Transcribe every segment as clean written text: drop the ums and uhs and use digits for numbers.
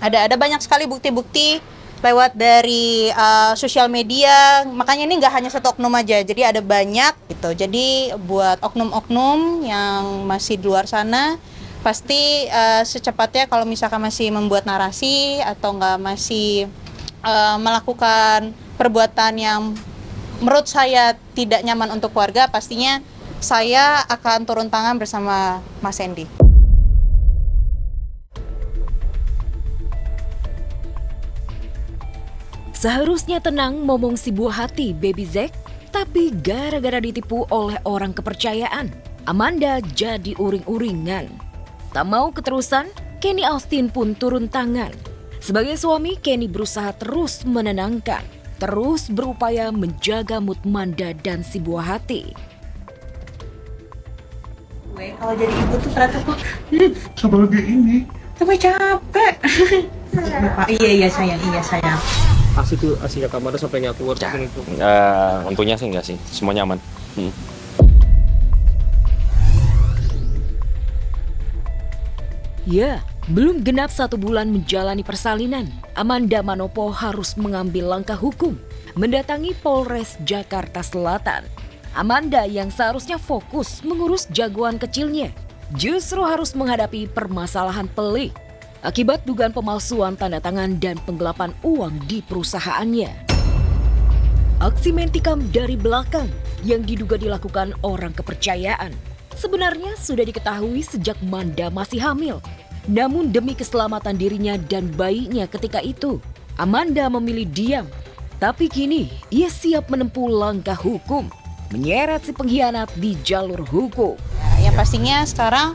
Ada banyak sekali bukti-bukti lewat dari sosial media. Makanya ini nggak hanya satu oknum aja, jadi ada banyak gitu. Jadi buat oknum-oknum yang masih di luar sana, pasti secepatnya kalau misalkan masih membuat narasi atau nggak masih melakukan perbuatan yang menurut saya tidak nyaman untuk keluarga, pastinya saya akan turun tangan bersama Mas Hendy. Seharusnya tenang momong si buah hati Baby Zack, tapi gara-gara ditipu oleh orang kepercayaan, Amanda jadi uring-uringan. Tak mau keterusan, Kenny Austin pun turun tangan. Sebagai suami, Kenny berusaha terus menenangkan, terus berupaya menjaga mood Manda dan si buah hati. Gue kalau jadi ibu tuh ternyata tuh Sebagai ini gue capek. Iya sayang. Asik tuh, asik kamar sampai nggak keluar seperti itu. Untungnya sih enggak sih, semuanya aman. Ya, belum genap 1 bulan menjalani persalinan, Amanda Manopo harus mengambil langkah hukum, mendatangi Polres Jakarta Selatan. Amanda yang seharusnya fokus mengurus jagoan kecilnya, justru harus menghadapi permasalahan pelik akibat dugaan pemalsuan tanda tangan dan penggelapan uang di perusahaannya. Aksi mentikam dari belakang yang diduga dilakukan orang kepercayaan sebenarnya sudah diketahui sejak Manda masih hamil. Namun demi keselamatan dirinya dan bayinya ketika itu, Amanda memilih diam. Tapi kini ia siap menempuh langkah hukum, menyeret si pengkhianat di jalur hukum. Yang pastinya sekarang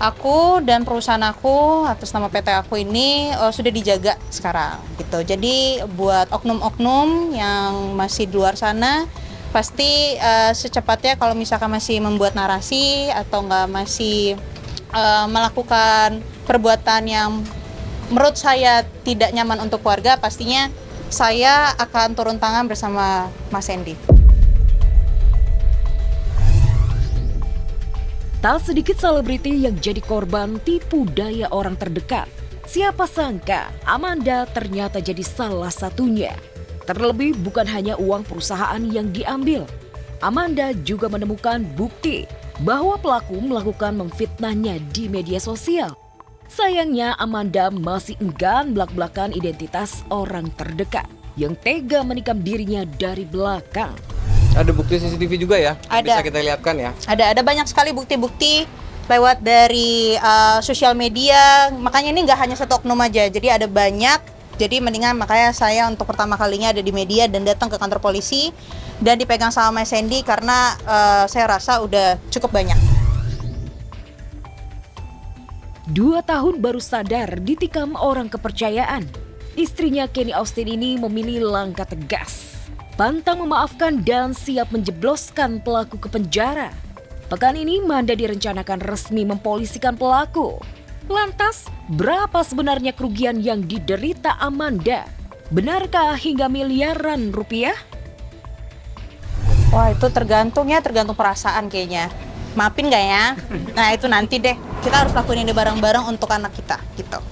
aku dan perusahaan aku atas nama PT aku ini sudah dijaga sekarang gitu. Jadi buat oknum-oknum yang masih di luar sana, pasti secepatnya kalau misalkan masih membuat narasi atau nggak masih melakukan perbuatan yang menurut saya tidak nyaman untuk keluarga, pastinya saya akan turun tangan bersama Mas Hendy. Tak sedikit selebriti yang jadi korban tipu daya orang terdekat. Siapa sangka Amanda ternyata jadi salah satunya. Terlebih bukan hanya uang perusahaan yang diambil. Amanda juga menemukan bukti bahwa pelaku melakukan memfitnahnya di media sosial. Sayangnya Amanda masih enggan belak-belakan identitas orang terdekat yang tega menikam dirinya dari belakang. Ada bukti CCTV juga ya? Ada. Bisa kita lihatkan ya? Ada banyak sekali bukti-bukti lewat dari sosial media. Makanya ini nggak hanya satu oknum aja, jadi ada banyak. Jadi mendingan makanya saya untuk pertama kalinya ada di media dan datang ke kantor polisi dan dipegang sama Mas Hendy karena saya rasa udah cukup banyak. 2 tahun baru sadar ditikam orang kepercayaan. Istrinya Kenny Austin ini memilih langkah tegas, pantang memaafkan dan siap menjebloskan pelaku ke penjara. Pekan ini Manda direncanakan resmi mempolisikan pelaku. Lantas, berapa sebenarnya kerugian yang diderita Amanda? Benarkah hingga miliaran rupiah? Wah itu tergantung perasaan kayaknya. Maafin nggak ya? Nah itu nanti deh, kita harus lakuin ini bareng-bareng untuk anak kita gitu.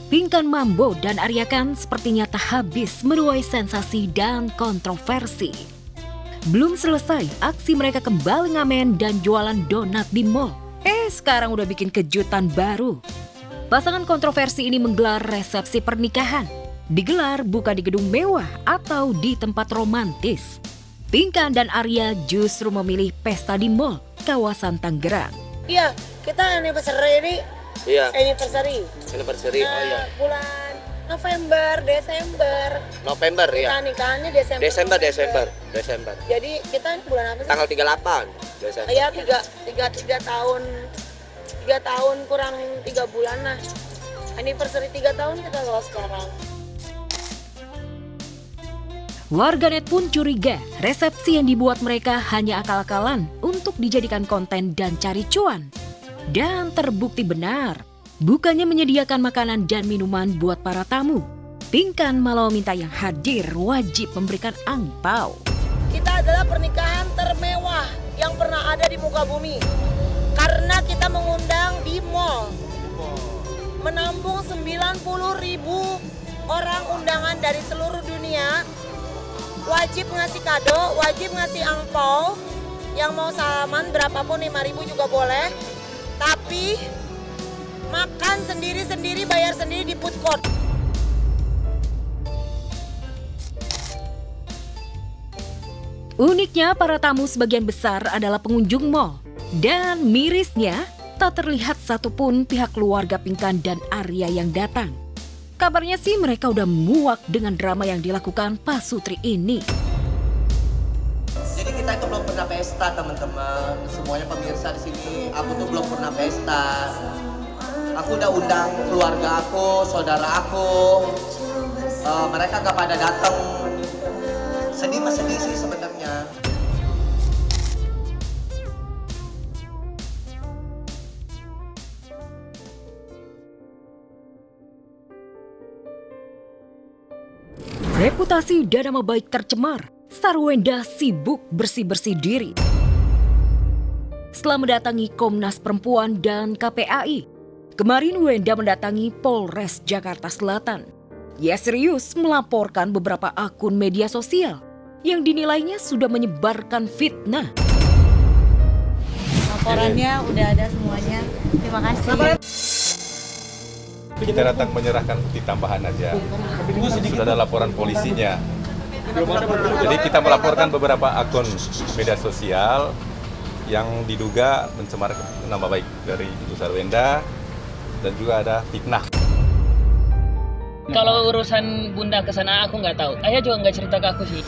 Pinkan Mambo dan Arya Khan sepertinya tak habis menuai sensasi dan kontroversi. Belum selesai, aksi mereka kembali ngamen dan jualan donat di mall. Sekarang udah bikin kejutan baru. Pasangan kontroversi ini menggelar resepsi pernikahan. Digelar bukan di gedung mewah atau di tempat romantis. Pinkan dan Arya justru memilih pesta di mall kawasan Tangerang. Iya, kita anniversary ini. Iya. Anniversary. Anniversary, oh iya. Bulan November, Desember. November Kita ya? nikahannya Desember. Desember. Jadi kita bulan apa sih? Tanggal 38 Desember. Iya, tiga tahun. 3 tahun kurang 3 bulan lah. Anniversary 3 tahun kita lolos sekarang. Warganet pun curiga resepsi yang dibuat mereka hanya akal-akalan untuk dijadikan konten dan cari cuan. Dan terbukti benar, bukannya menyediakan makanan dan minuman buat para tamu, Pinkan malah minta yang hadir wajib memberikan angpau. Kita adalah pernikahan termewah yang pernah ada di muka bumi. Karena kita mengundang di mall. Menampung 90.000 orang undangan dari seluruh dunia. Wajib ngasih kado, wajib ngasih angpau. Yang mau salaman berapapun 5.000 juga boleh. Tapi makan sendiri-sendiri, bayar sendiri di food court. Uniknya para tamu sebagian besar adalah pengunjung mal. Dan mirisnya, tak terlihat satupun pihak keluarga Pinkan dan Arya yang datang. Kabarnya sih mereka udah muak dengan drama yang dilakukan Pak Sutri ini. Jadi kita itu belum pernah pesta teman-teman. Semuanya pemirsa di sini, aku tuh belum pernah pesta. Aku udah undang keluarga aku, saudara aku. Mereka gak pada datang. Sedih sih sebenarnya. Reputasi dan nama baik tercemar, Sarwenda sibuk bersih-bersih diri. Setelah mendatangi Komnas Perempuan dan KPAI, kemarin Wenda mendatangi Polres Jakarta Selatan. Ia serius melaporkan beberapa akun media sosial yang dinilainya sudah menyebarkan fitnah. Laporannya udah ada semuanya. Terima kasih. Kita datang menyerahkan bukti tambahan aja. Sudah ada laporan polisinya. Jadi kita melaporkan beberapa akun media sosial yang diduga mencemar nama baik dari Ibu Sarwenda dan juga ada fitnah. Kalau urusan Bunda ke sana aku nggak tahu. Ayah juga nggak cerita ke aku sih.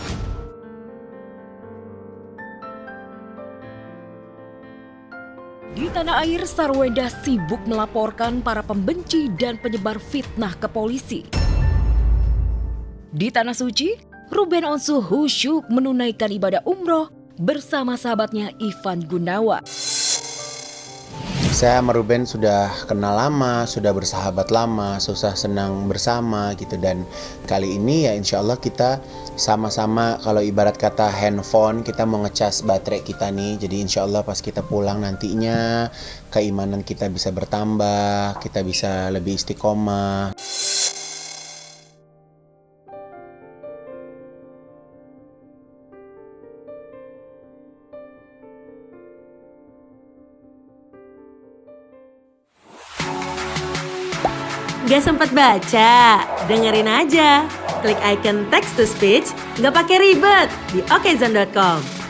Di tanah air, Sarwenda sibuk melaporkan para pembenci dan penyebar fitnah ke polisi. Di Tanah Suci, Ruben Onsu khusyuk menunaikan ibadah umroh bersama sahabatnya Ivan Gunawan. Saya sama Ruben sudah kenal lama, sudah bersahabat lama, susah senang bersama gitu. Dan kali ini ya insya Allah kita sama-sama, kalau ibarat kata handphone, kita mau ngecas baterai kita nih. Jadi insya Allah pas kita pulang nantinya keimanan kita bisa bertambah, kita bisa lebih istiqomah. Gak sempat baca? Dengerin aja. Klik icon text to speech, gak pakai ribet di okezone.com.